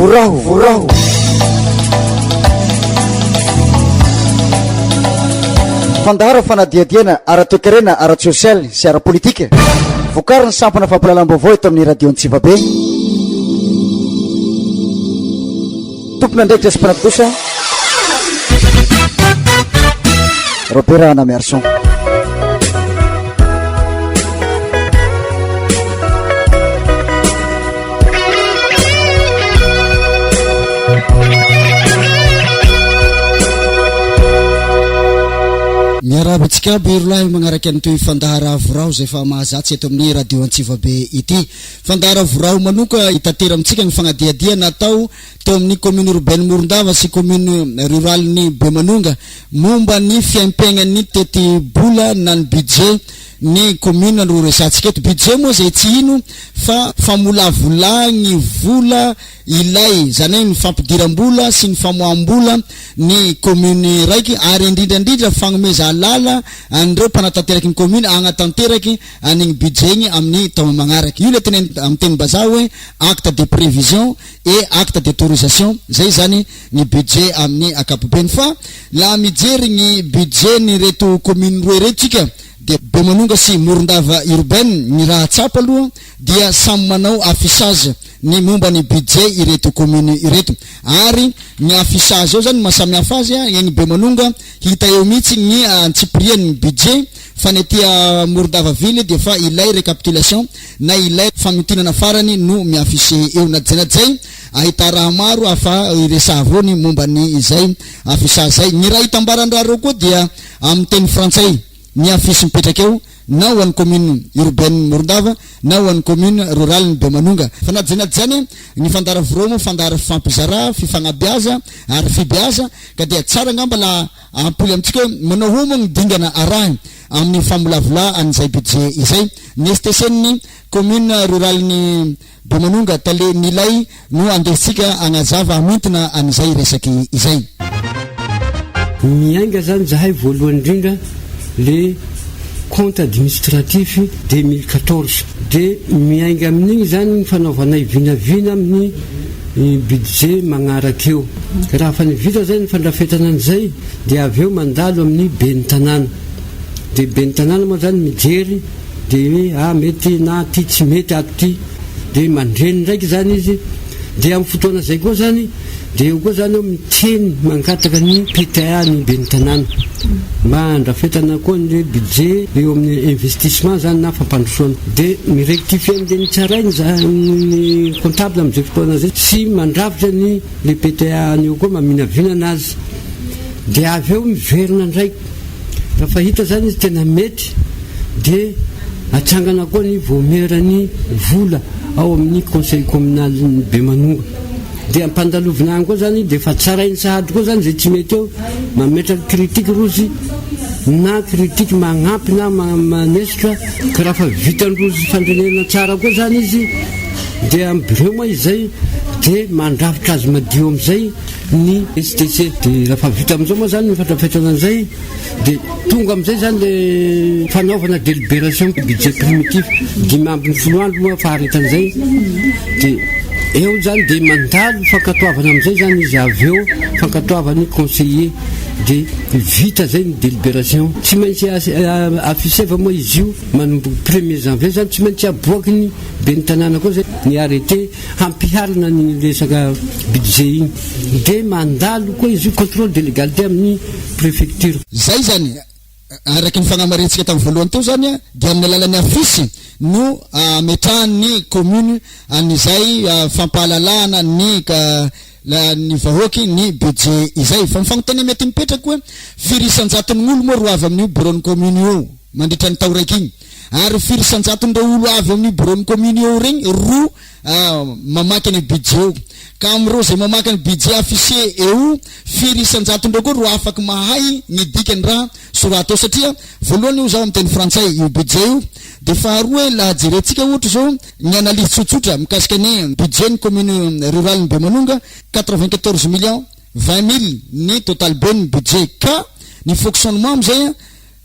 Voraho. Fandahara fanadiadiana ara-toekarena, ara-sosialy sy ara-politika. Vokariny sampana fampahalalam-baovao eto amin'ny radio Antsivabe. Tompona ndraikitra sy mpanapikosa Robert Namiarson. Miarabitsika birolahy magnaraka an'itoy fandahara vorao zay fa mahazatsy eto amin'ny radio Antsivabe ity. Fandahara vorao manoka itatera amitsika ny fagnadiadia natao teo amin'ny commune urbaine Morondava sy commune rurale ny Bemanonga momba ny fiaimpiagnan'ny tety bola na ny budget ny commune no resatsika eto. Budget moa zay tsy ino fa famolavolagny vola ilay zany ny fampidiram-bola sy ny famoam-bola ny commune raiky ary indrindrandrindra fagnomeza lala andreo mpanatanteraky ny commune agnatanteraky an'igny budget igny amin'ny taona magnaraky. Io le teny amin'ny teny bazaha hoe acte de prévision et acte d'autorisation, zay zany ny budget amin'ny akapobeny. Fa la mijery ny budget ny reto commune roe retika de Bemanonga sy Morondava urbaine ny raha tsapa aloha dia samy manao affichage ny momba ny budget ireto commune ireto, ary ny affichage eo zany masamy hafa azy ny Bemanonga hita eo mihitsy ny antsiprian'ny budget fa ny ety Morondava ville dia fa ilay récapitulation na ilay famitinana farany no miaffiché eo na zay ahita raha maro afa iresavao ny momba ny izay affichage zay. Ny raha hitambaran-draha reo koa dia amin'ny teny frantsay ny affiche mipetraka eo na ho an'ny commune urbaine Morondava na ho an'ny commune rurale ny Bemanonga. Fa najanajany ny fandahara vorao moa fandahara fifampizara, fifagnabiaza ary fibiaza ka dia tsara ngamba la ampoly amitsika manao homo ny dingana arahy amin'ny famolavola an'izay budget izay. Ny STCN commune rurale ny Bemanonga tale nilay no andesika agnazava amintina an'izay resaky izay. Miainga zany zahay voalohany indrindra le compte administratif 2014 de miainga amin'igny zany ny fanaovanay vinavina amin'ny budget magnaraka eo. Raha fa nivita zay ny fandrafetana an'izay de avy eo mandalo amin'ny ben'ny tanàna. De ben'ny tanàna moa zany mijery de hoe mety na ty tsy mety ato ty de mandreny ndraiky zany izy. De amin'ny fotoana zay koa zany de eo koa zany miteny mangataka ny PTA ny ben'ny tanàna mba andrafetana koa ny budget eo amin'ny investissement zany na fampandrosoana. De mirectifie ny tsarainy zany comptable amin'izay fotoana zay sy mandrafitra ny le PTA ny eo koa maminavinana azy. De avy eo miverina ndraiky raha fa hita zany izy tena mety de atsangana koa ny voamerany vola ao amin'ny conseil communal ny Bemanonga. De ampandalovina agny koa zany de fa tsarainy sahady koa zany zay tsy mety eo mametraka critique rozy na critique magnampy na manesitra ka raha fa vitandrozy fandrenena tsara koa zany izy de amin'ny bureau moa izay de mandrafitra azy madio amizay ny STC. De raha fa vita amizao moa zany ny fandrafetana an'izay de tonga amizay zany le fanaovana délibération budget primitif 10 ambin'ny 10 andro moa faharetan'izay de eo zany de mandalo fankatoavana amizay zany izy avy eo fankatoavany conseiller de vita zay ny délibération. Tsy maintsy affiché fa moa izy io manomboky 1er janvier zany tsy maintsy aboaky ny ben'ny tanàna koa zay ny arrêté hampiharina ny resaka budget igny de mandalo koa izy io contrôle de légalité amin'ny préfecture. Zay zany araky ny fagnamarentsika tamin'ny voalohany teo zany dia amin'ny alalan'ny affiche no ametrahan'ny commune an'izay fampahalalahana ny vahoaky ny budget izay. Fa mifagnotania mety mipetraka koa firisan-jaton'ny olo moa ro avy amin'ny bureau ny commune io mandritra ny tao raiky igny, ary firisan-jaton'ireo olo avy amin'ny bureau ny commune io regny ro mamaky ny budget io. Ka am'ireo zay mamaky ny budget affiché eo firisan-jaton'ireo koa ro afaky mahay ny dikany raha sorata eo satria voalohany io zao amin'ny teny frantsay io budget io. De faharoa la jerentsika ohatra zao ny analyse tsotsotra mikasika ny budget ny commune rurale ny Bemanonga 94 millions 20 000 ny total bonne budget ka ny fonctionnement amizay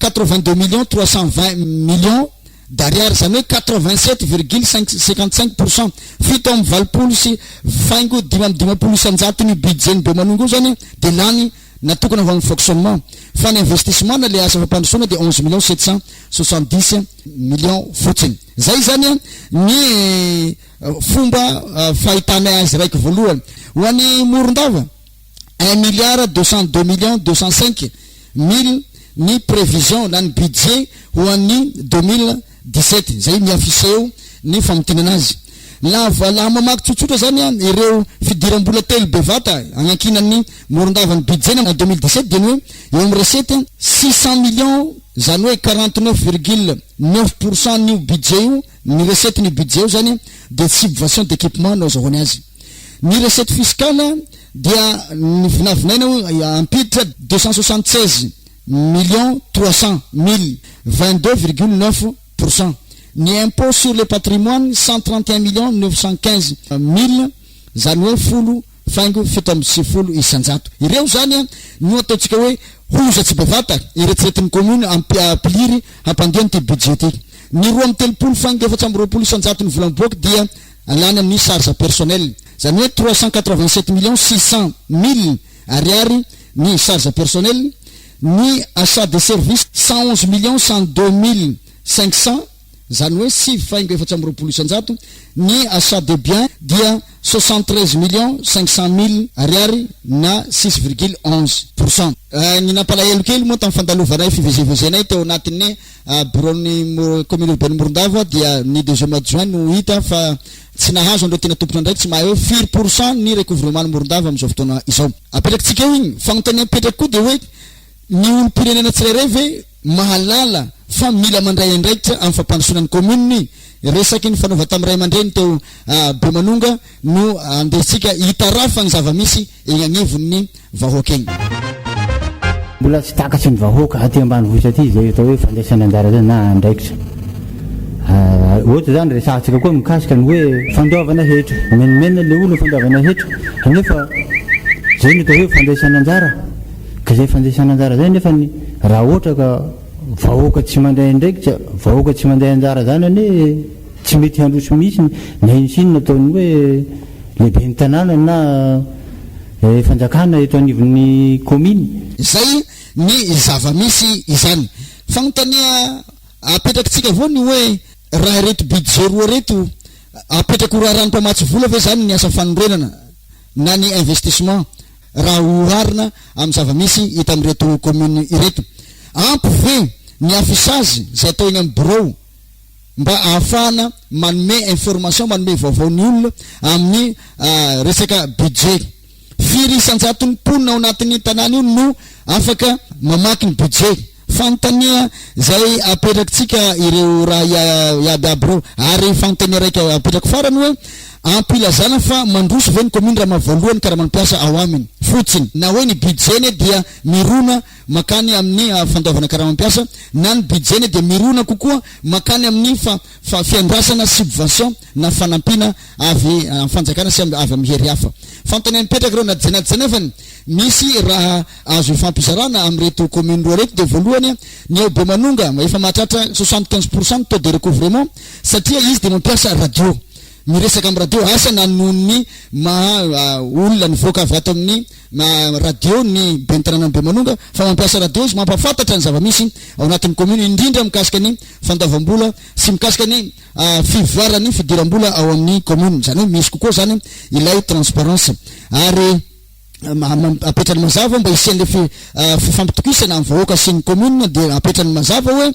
82 millions 320 millions d'ariary zany hoe 87,55%. Fito amby valopolo sy faingo 5 isanjato ny budget ny Bemanongo zany de lany natokana ho amin'ny fonctionnement. Fa ny investissement na le asa fampandrosoana de 11 770 millions fotsiny. Zay zany ny fomba fahitana azy raiky voalohany. Ho an'ny Morondava 1,202,205,000 ny prévision na ny budget ho an'ny 2017. Zay miafisy eo ny famotinana azy. Laha mamaky tsotsotra zany ireo fidiram-bola telo bevata agnakinan'ny Morondava ny budget na 2017 dia hoe eo amin'ny recette 600 millions zany hoe 49,9% ny budget io, ny recette ny budget io zany de subvention d'équipement no azahoany azy. Ny recette fiscale dia ny vinavinaina ampiditra 276,300,000 22,9%. Ny impôt sur le patrimoine 131,915,000 zany hoe 10,70 isanjato. Ireo zany no ataotsika hoe hozatsy bevata iretsiretin'ny commune ampiliry hampandeha ny budget ty. Ny 2,3 isanjato ny volamboky dia alany amin'ny charge personnel zany hoe 387,600,000 ariary ny charge personnel. Ny achat de service 111,102,500 zany hoe 7,4 isanjato. Ny achat de biens dia 73,500,000 ariary na 6,11%. Ny nampalahelo kely moa tamin'ny fandalovanay fivezevezenay teo anatin'ny bureau-ny commune urbaine Morondava dia ny 2e juin no hita fa tsy nahazo andreo tena tompona ndraiky tsy mahay hoe 4% ny recouvrement ny Morondava amin'izao fotoana izao. Apetrakintsika eo igny fanontania apetraky koa dia hoe ny olo-pirenena tsirairay ve mahalala fa mila mandray andraikitra amin'ny fampandrosoanan'ny commune. Resaky ny fanaova tamin'ny ray aman-dreny teo Bemanonga no andesika hitarafa ny zava-misy eny agnivon'ny vahoaka eny. Mbola tsy takatsy ny vahoaka aty ambanivohitra aty zay atao hoe fandraisana anjara zany na andraikitra. Ohatra zany resahantsika koa mikasika ny hoe fandoavana hetra, menimena le olo fandoavana hetra, nefa zay no atao hoe fandraisana anjara. Ka zay fandraisana anjara zay nefa ny raha ohatra ka vahoaka tsy mandray andraikitra, vahoaka tsy mandray anjara zany ane tsy mety handroso mihitsy na insinona ataony hoe lehibe ny tanàna na fanjakana eto anivon'ny commune. Zay ny zava-misy izany. Fanontania apetrakintsika avao ny hoe raha reto budget roa reto apetraky ho raha mpamatsy vola ve zany ny asa fanorenana na ny investissement raha oharina amin'ny zava-misy hita amin'reto commune ireto. Ampy ve ny afisage zay atao eny amin'ny bureau mba ahafahana manome information, manome vaovao ny olona amin'ny resaka budget. Firy isanjatony ponina ao anatin'ny tanàna io no afaka mamaky ny budget. Fanontania zay apetrakintsika ireo raha iaby reo ary fanontania raika apetraky farany hoe ampilazana fa mandroso ve ny commune raha mahavoalohany ka raha mampiasa ao aminy fotsiny na hoe ny budget dia mirona makany amin'ny fandaovana ka raha mampiasa na ny budget dia mirona kokoa makany amin'ny fiandrasana subvention na fanampina avy fanjakana sy avy amin'ny hery hafa. Fanontania mipetraka reo najanajanaefany misy raha azo ifampizarana amin'reto commune roa reto dia voalohany ny ao Bemanonga efa mahatratra 75% taux de recouvrement satria izy dia mampiasa radio. Miresaka amin'ny radio asa nanony olona nivoaka avy ato amin'ny radio ny bentanana ny Bemanonga fa mampiasa radio izy mampafantatra ny zava-misy ao anatin'ny commune indrindra mikasika ny fandavam-bola sy mikasika ny fivoarany fidiram-bola ao amin'ny commune. Zany hoe misy kokoa zany ilay transparence ary apetrany mazava mba isian'le fifampitokisana amin'ny vahoaka sy ny commune dia apetrany mazava hoe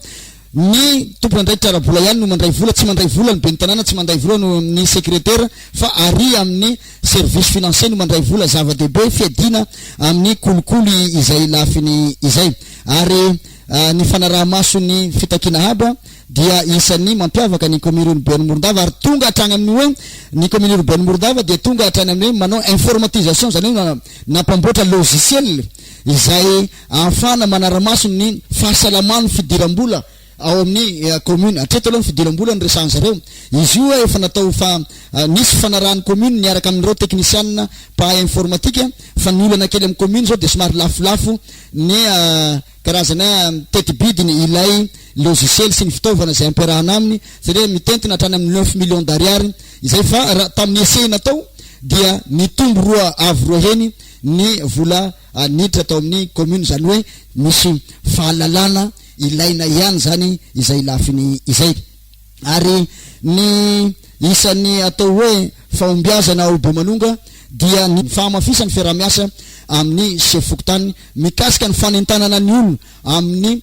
ny tompona andraikitra ara-bola ihany no mandray vola, tsy mandray vola ny ben'ny tanàna, tsy mandray vola no ny secrétaire fa ary amin'ny service financier no mandray vola zava-dehibe fiadina amin'ny kolikoly izay lafiny izay. Ary ny fanaraha-maso ny fitakiana haba dia isan'ny mampiavaka ny commune urbaine Morondava ary tonga hatrany amin'ny hoe ny commune urbaine Morondava dia tonga hatrany amin'ny hoe manao informatisation zany hoe nampamboatra logiciel izay ahafahana manara-maso ny fahasalamany fidiram-bola ao amin'ny commune atreto aloha ny fidilam-bola ny resahan zareo izy io efa natao fa nisy fanarahan'ny commune niaraka amin'ireo technicianina mpahay informatika fa ny olana kely amin'ny commune zao de somary lafolafo ny karazana tetibidiny ilay logiciel sy ny fitaovana zay ampiarahana aminy satria mitentina hatrany amin'ny 9 millions d'ariary izay fa tamin'ny essai natao dia mitombo roa avy roa heny ny vola niditra atao amin'ny commune zany hoe misy fahalalana ilaina ihany zany izay lafiny izay ary ny isan'ny atao hoe fahombiazana ao Bemanonga dia ny fahamafisany fiaramiasa amin'ny chef-fokontany mikasika ny fanentanana ny olona amin'ny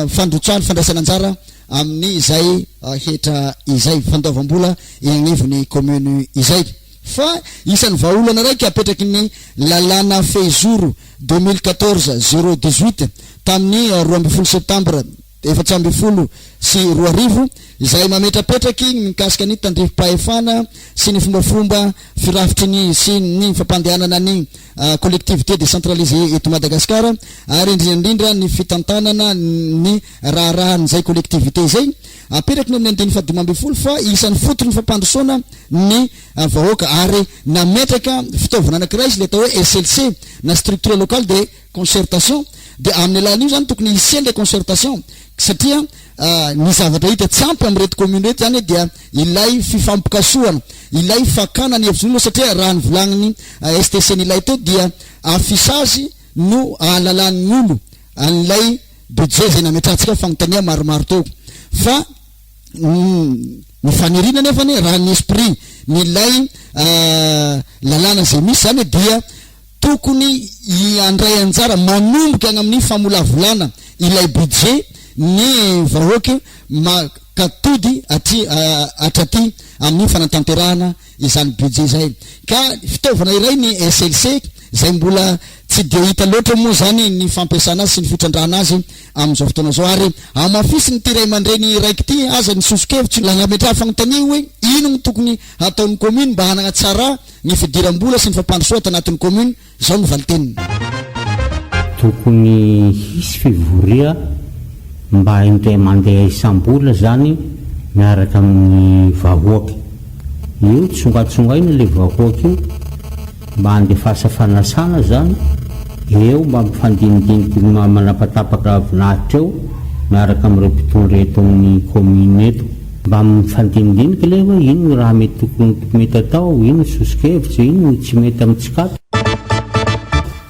fandrotsahany fandraisana anjara amin'ny izay hetra izay fandoavam-bola ianivony commune izay fa isan'ny vahaolana raiky apetraky ny lalàna Fezoro 2014-018 tamin'ny 12 septembre 2014 sy 2020 izay mametrapetraky mikasika ny tandrifim-pahefana sy ny fombafomba firafitry ny sy ny fampandehanana ny collectivité décentralisée eto Madagasikara ary indrindra ny fitantanana ny raharahanyzay collectivité zay apetraky ny amin'ny 2012 fa isan'ny fotony fampandrosoana ny vahoaka ary nametraka fitaovana anankiray izy le atao hoe SLC na structure locale de concertation de amin'ny alalany io zany tokony hisendra concertation satria ny zavatra hita tsampy amin'ny reto commune reto zany dia ilay fifampikasoana ilay fakana ny hevitr'olona satria raha nyvolagniny STC ilay teo dia afisazy no ahalalan'ny olo an'ilay budget zay nametrahantsika fagnontania maromaro teo fa ny fanirina nefany raha ny esprit nilay lalàna zay misy zany dia tokony iandray anjara manomboka agny amin'ny famolavolana ilay budget ny vahoaka makatody atraty amin'ny fanatanterahana izany budget zay ka fitaovana iray ny SLC zay mbola tsy de hita loatra moa zany ny fampiasana azy sy ny fitrandrahana azy amin'izao fotoana zao ary amafisy ny tiray mandreny raiky ty aza ny sosokevitsy nametraha fagnontania hoe ino ny tokony ataon'ny commune mba hanagna tsara ny fidiram-bola sy ny fampandrosoa tanatin'ny commune zao ny valiteniny tokony hisy fivoria mba indray mandeha isam-bola zany miaraka amin'ny vahoaka io tsongatsongaina le vahoaka io mba andefasa fanasana zany eo mba mifandinidiniky manapatapaka vinahitra eo miaraka amin'ireo mpitondra eto amin'ny commune eto mba mifandinidiniky le hoe ino raha mety tokony mety atao ino sosokevitra ino tsy mety amitsikato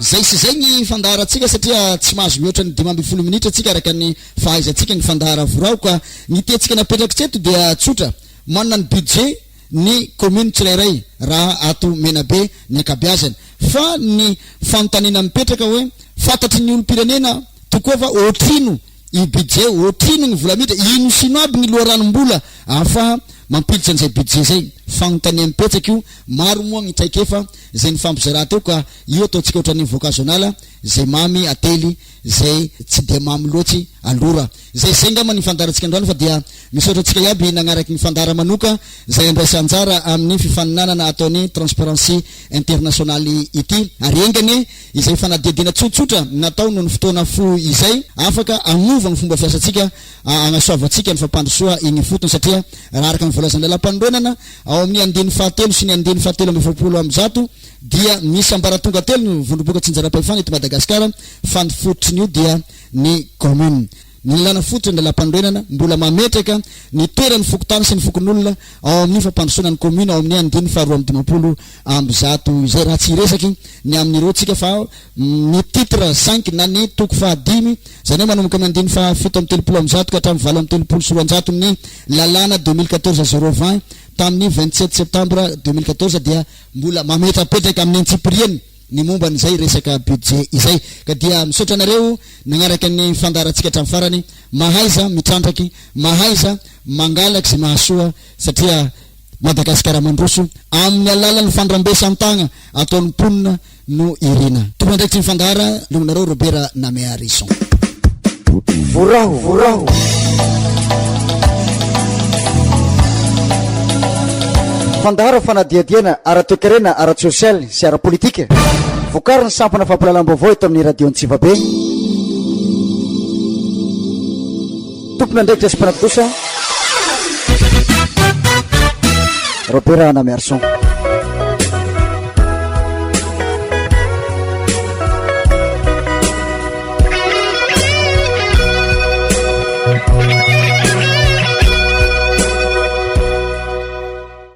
zay sy zay ny fandaharatsika satria tsy mahazo mihoatra ny 12 minitra atsika araka ny fahaizantsika ny fandahara vorao ka ny tiantsika napetraky eto dia tsotra manana ny budget ny commune tsirairay raha ato Menabe ny akabiazany fa ny fanontaniana mipetraka hoe fantatry ny olo-pirenena tokoa fa otrino i budget otrino ny vola miditra ino sino aby ny loharanom-bola afa mampilitsy an'izay budget zay fanontania mipetraka io maro moa ny traikefa zay ny fampizara teo ka io ataontsika ohatran'ny vocationala zay mamy ately zay tsy de mamy loatsy alora zay ngama ny fandarantsika androany fa dia misaotratsika iaby nagnaraky ny fandara manoka zay andraisa anjara amin'ny fifaninanana ataony transparency internationaly ity ary engany izay fanadiadina tsotsotra natao no ny fotoana fo izay afaka agnova ny fomba fiasantsika agnasoavatsika ny fampandrosoa iny fotony satria raha araka ny volazan'ny lalam-pandroenana ao amin'ny andiny fahatelo sy ny andiny fahatelo amby efapolo amby zato dia misy ambaratonga telo ny vondroboka tsinjara-pahefana eto Madagasikara fa ny fototriny io dia ny commune ny lana fototra ny lalam-pandroenana mbola mametraka ny toerany fokotany sy ny fokon'olona ao amin'ny fampandrosoana ny commune ao amin'ny andiny faharoa amby dimapolo amby zato izay raha tsy resaky ny amin'ireo tsika fa ny titre 5 na ny toko fahadimy zany hoe manomboka amin'ny andiny fahafito amby telopolo amby zato ka hatramin'ny valo amby telopolo sy roa anjato ny lalàna 2014-020 tamin'ny 27 septembre 2014 dia mbola mametrapetraka amin'ny antsiprieny ny momba n'izay resaka budget izay ka dia misaotra anareo nagnaraka ny fandaratsika hatramin'ny farany mahaiza mitrandraky mahaiza mangalaky zay mahasoa satria Madagasikara mandroso amin'ny alalan'ny fandrambesan-tagna ataon'ny mponina no irina tomba ndraiky ny fandara lognonareo Robert Namearison voraho fandahara fanadiadiana ara-toekarena ara-sosialy sy ara-politika vokariny sampana fampalalam-baovao eto amin'ny radio Antsivabe tompona ndraiky resy mpanapitosa Robert Ana Merson